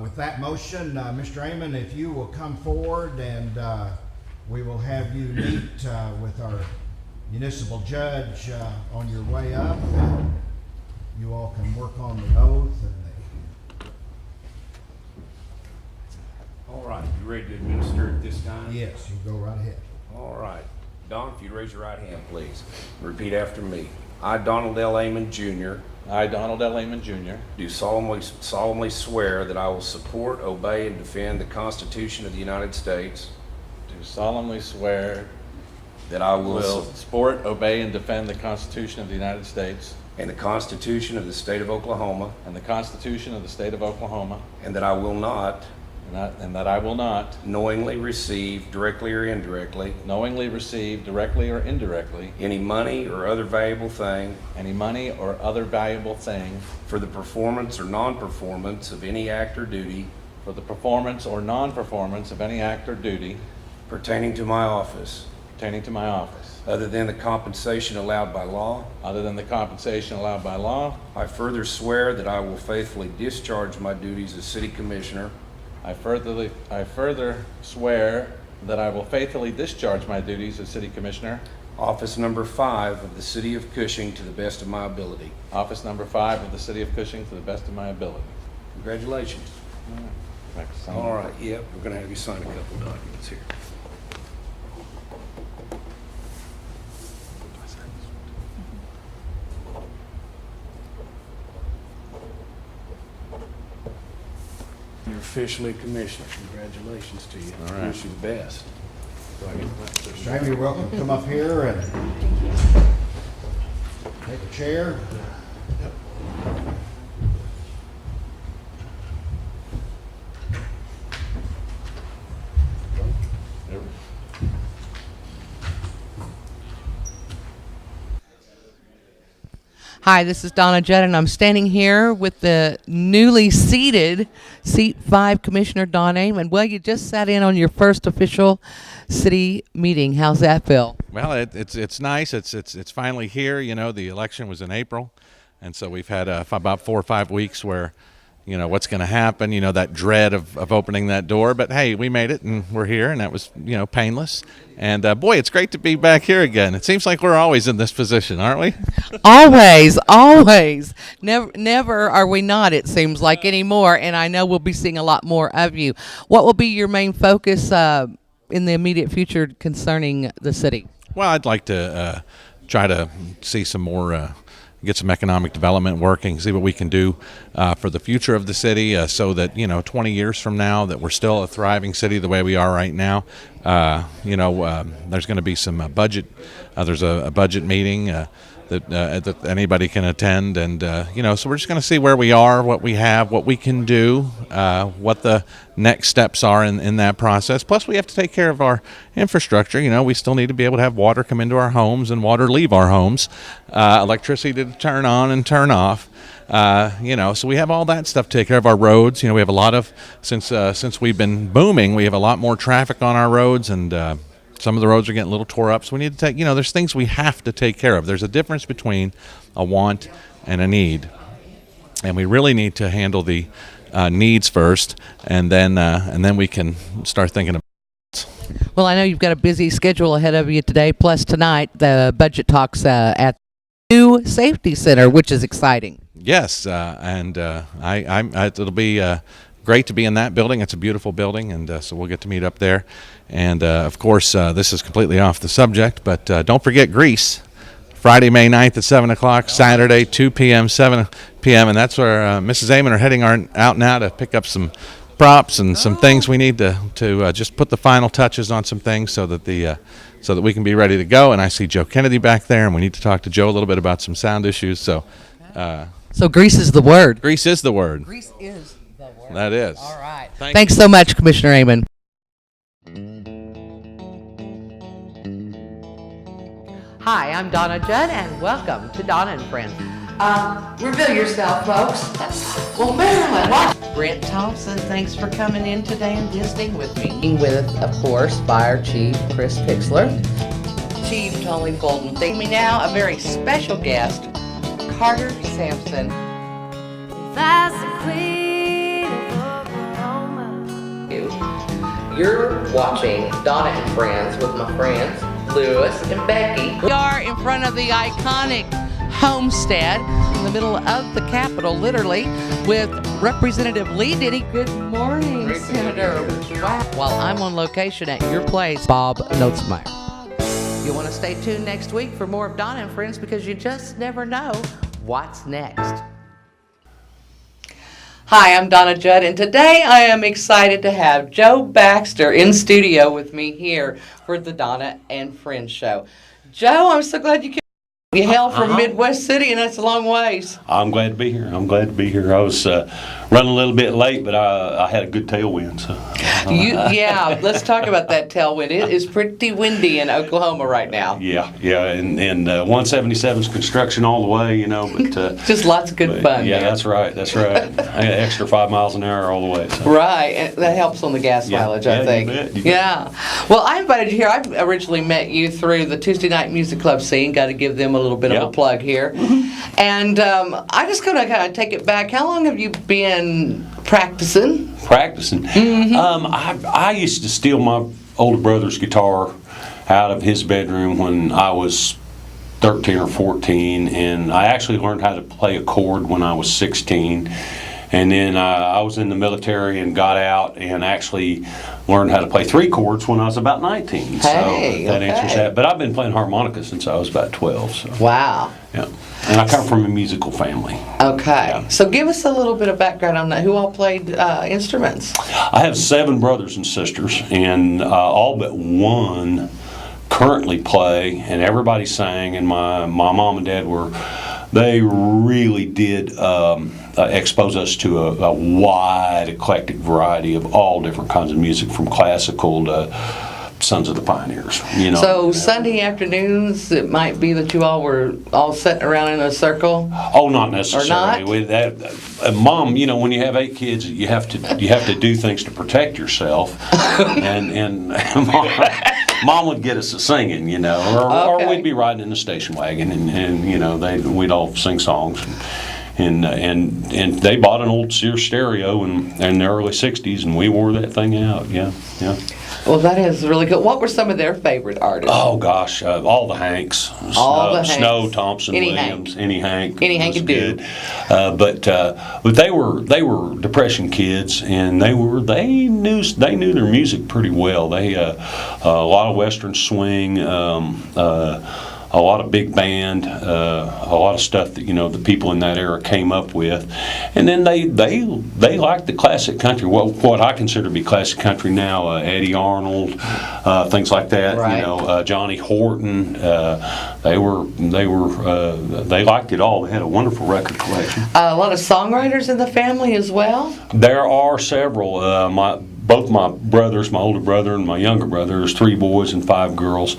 With that motion, Mr. Amon, if you will come forward and we will have you meet with our municipal judge on your way up. And you all can work on the oath. All right, you ready to administer at this time? Yes, you go right ahead. All right. Don, if you'd raise your right hand, please. Repeat after me. I, Donald L. Amon, Jr., I, Donald L. Amon, Jr., do solemnly swear that I will support, obey, and defend the Constitution of the United States, do solemnly swear that I will will support, obey, and defend the Constitution of the United States and the Constitution of the State of Oklahoma, and the Constitution of the State of Oklahoma, and that I will not and that I will not knowingly receive, directly or indirectly, knowingly receive, directly or indirectly, any money or other valuable thing any money or other valuable thing for the performance or non-performance of any act or duty for the performance or non-performance of any act or duty pertaining to my office, pertaining to my office, other than the compensation allowed by law. other than the compensation allowed by law. I further swear that I will faithfully discharge my duties as City Commissioner I further swear that I will faithfully discharge my duties as City Commissioner, Office Number 5 of the City of Cushing to the best of my ability. Office Number 5 of the City of Cushing to the best of my ability. Congratulations. All right, yep, we're going to have you sign a couple documents here. You're officially Commissioner. Congratulations to you. All right. Wish you the best. Mr. Amon, you're welcome to come up here and take a chair. Hi, this is Donna Judd, and I'm standing here with the newly seated Seat 5 Commissioner Don Amon. Well, you just sat in on your first official city meeting. How's that feel? Well, it's nice. It's finally here. You know, the election was in April, and so we've had about 4 or 5 weeks where, you know, what's going to happen. You know, that dread of opening that door. But hey, we made it, and we're here, and that was, you know, painless. And boy, it's great to be back here again. It seems like we're always in this position, aren't we? Always, always. Never are we not, it seems like, anymore. And I know we'll be seeing a lot more of you. What will be your main focus in the immediate future concerning the city? Well, I'd like to try to see some more, get some economic development working, see what we can do for the future of the city, so that, you know, 20 years from now that we're still a thriving city the way we are right now. There's going to be some budget. There's a budget meeting that anybody can attend, and so we're just going to see where we are, what we have, what we can do, what the next steps are in that process. Plus, we have to take care of our infrastructure. You know, we still need to be able to have water come into our homes and water leave our homes, electricity to turn on and turn off. So we have all that stuff to take care of. Our roads, you know, we have a lot of, since we've been booming, we have a lot more traffic on our roads, and some of the roads are getting a little tore up, so we need to take, you know, there's things we have to take care of. There's a difference between a want and a need, and we really need to handle the needs first, and then we can start thinking about. Well, I know you've got a busy schedule ahead of you today, plus tonight the budget talks at the new safety center, which is exciting. Yes, it'll be great to be in that building. It's a beautiful building, and so we'll get to meet up there. And, of course, this is completely off the subject, but don't forget Greece, Friday, May 9th at 7 o'clock, Saturday, 2 p.m., 7 p.m., and that's where Mrs. Amon are heading out now to pick up some props and some things we need to just put the final touches on some things so that we can be ready to go. And I see Joe Kennedy back there, and we need to talk to Joe a little bit about some sound issues. So Greece is the word. Greece is the word. Greece is the word. That is. All right. Thanks Thanks so much, Commissioner Amon. Hi, I'm Donna Judd, and welcome to Donna and Friends. Reveal yourself, folks. Well, Marilyn, what? Brent Thompson, thanks for coming in today and visiting with me. With, of course, Fire Chief Chris Pixler, Chief Tony Golden. Thank me now, a very special guest, Carter Sampson. That's the queen of You're watching Donna and Friends with my friends, Lewis and Becky. We are in front of the iconic homestead in the middle of the Capitol, literally, with Representative Lee Denny. Good morning, Senator. Wow. While I'm on location at your place, Bob Notzmeyer. You'll want to stay tuned next week for more of Donna and Friends, because you just never know what's next. Hi, I'm Donna Judd, and today I am excited to have Joe Baxter in studio with me here for the Donna and Friends show. Joe, I'm so glad you came. You hail from Midwest City, and that's a long ways. I'm glad to be here. I was running a little bit late, but I had a good tailwind. So. Yeah, let's talk about that tailwind. It is pretty windy in Oklahoma right now. Yeah, and 177's construction all the way, but just lots of good fun. Yeah, there. that's right. I got extra 5 miles an hour all the way. So. Right, and that helps on the gas mileage, I think. You bet. Yeah. Well, I invited you here. I originally met you through the Tuesday Night Music Club scene. Got to give them a little bit of a plug here. And I just going to kind of take it back. How long have you been practicing? Mm-hmm. I used to steal my older brother's guitar out of his bedroom when I was 13 or 14, and I actually learned how to play a chord when I was 16. And then I was in the military and got out and actually learned how to play 3 chords when I was about 19. Hey, so that answers that. But I've been playing harmonica since I was about 12. So. Wow. Yeah. And I come from a musical family. Okay. Yeah. So give us a little bit of background on that. Who all played instruments? I have 7 brothers and sisters, and all but one currently play, and everybody sang, and my mom and dad they really did expose us to a wide, eclectic variety of all different kinds of music, from classical to Sons of the Pioneers. So Sunday afternoons, it might be that you all were all sitting around in a circle. Oh, not necessarily. Or not? With that, Mom, when you have 8 kids, you have to do things to protect yourself, and Mom would get us a singing, or we'd be riding in the station wagon, and we'd all sing songs. And they bought an old Sears stereo in the early '60s, and we wore that thing out. Yeah. Well, that is really good. What were some of their favorite artists? Oh gosh, all the Hanks. All the Snow, Hanks. Thompson, Any Williams, Hank. any Hank. Any Hank was could do. good. But they were Depression kids, and they knew their music pretty well. They a lot of Western swing. A lot of big band, a lot of stuff that the people in that era came up with, and then they liked the classic country, what I consider to be classic country now, Eddie Arnold, things like that. Right. Johnny Horton. They liked it all. They had a wonderful record collection. A lot of songwriters in the family as well. There are several. Both my brothers, my older brother and my younger brother, there's 3 boys and 5 girls.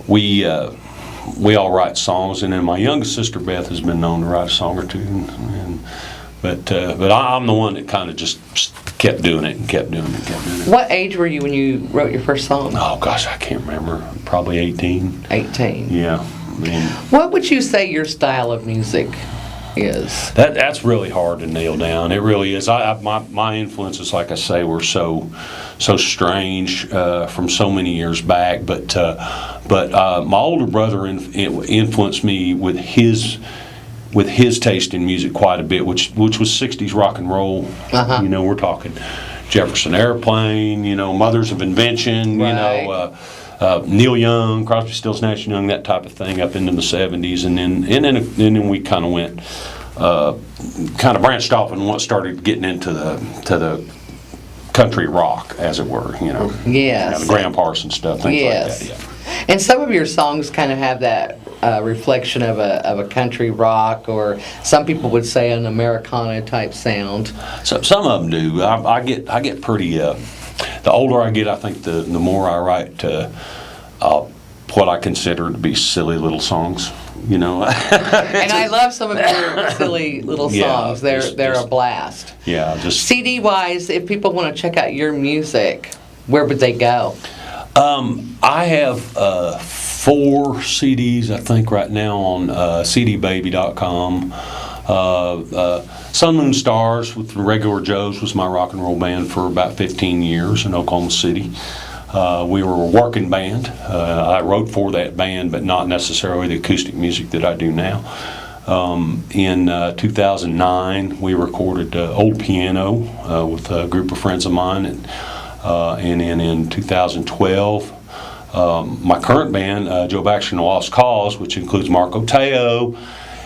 We all write songs, and then my youngest sister Beth has been known to write a song or 2. But I'm the one that kind of just kept doing it. What age were you when you wrote your first song? Oh gosh, I can't remember. Probably 18. 18. Yeah. What would you say your style of music is? That's really hard to nail down. It really is. My influences, like I say, were so strange from so many years back. But my older brother influenced me with his taste in music quite a bit, which was 60s rock and roll. Uh-huh. We're talking Jefferson Airplane. Mothers of Invention. Right. Neil Young, Crosby, Stills, Nash & Young, that type of thing up into the 70s, and then we kind of went, kind of branched off and started getting into the country rock, as it were, Yes. the Graham Parsons stuff, things Yes. like that. Yeah. And some of your songs kind of have that reflection of a country rock, or some people would say an Americana type sound. So some of them do. I get pretty. The older I get, I think the more I write what I consider to be silly little songs. And I love some of your silly little songs. They're a blast. Yeah, just CD wise, if people want to check out your music, where would they go? I have 4 CDs, I think, right now on cdbaby.com. Sun Moon Stars with the Regular Joes was my rock and roll band for about 15 years in Oklahoma City. We were a working band. I wrote for that band, but not necessarily the acoustic music that I do now. In 2009, we recorded Old Piano with a group of friends of mine, and in 2012, my current band, Joe Baxter and the Lost Cause, which includes Marco Teo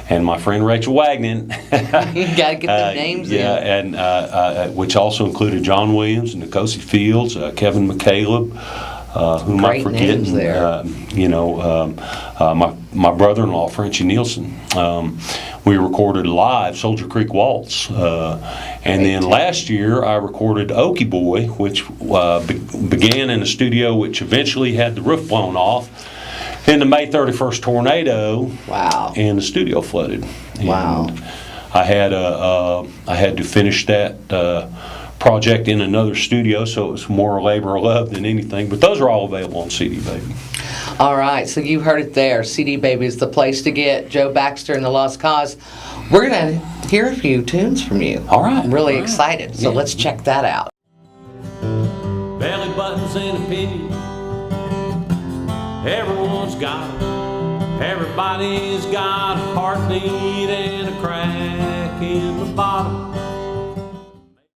and my friend Rachel Wagnon. You gotta get the names in. Yeah, and which also included John Williams and Nicosi Fields, Kevin McCaleb, whom Great I forget. names there. My brother-in-law, Frenchie Nielsen. We recorded live Soldier Creek Waltz. And then last year I recorded Okie Boy, which began in a studio which eventually had the roof blown off in the May 31st tornado. Wow. And the studio flooded. Wow. And I had to finish that project in another studio, so it was more labor of love than anything. But those are all available on CD Baby. All right, so you heard it there. CD Baby is the place to get Joe Baxter and the Lost Cause. We're going to hear a few tunes from you. All right. I'm really excited, so let's check that out. Belly buttons and opinions, everyone's got it. Everybody's got a heartbeat and a crack in the bottom.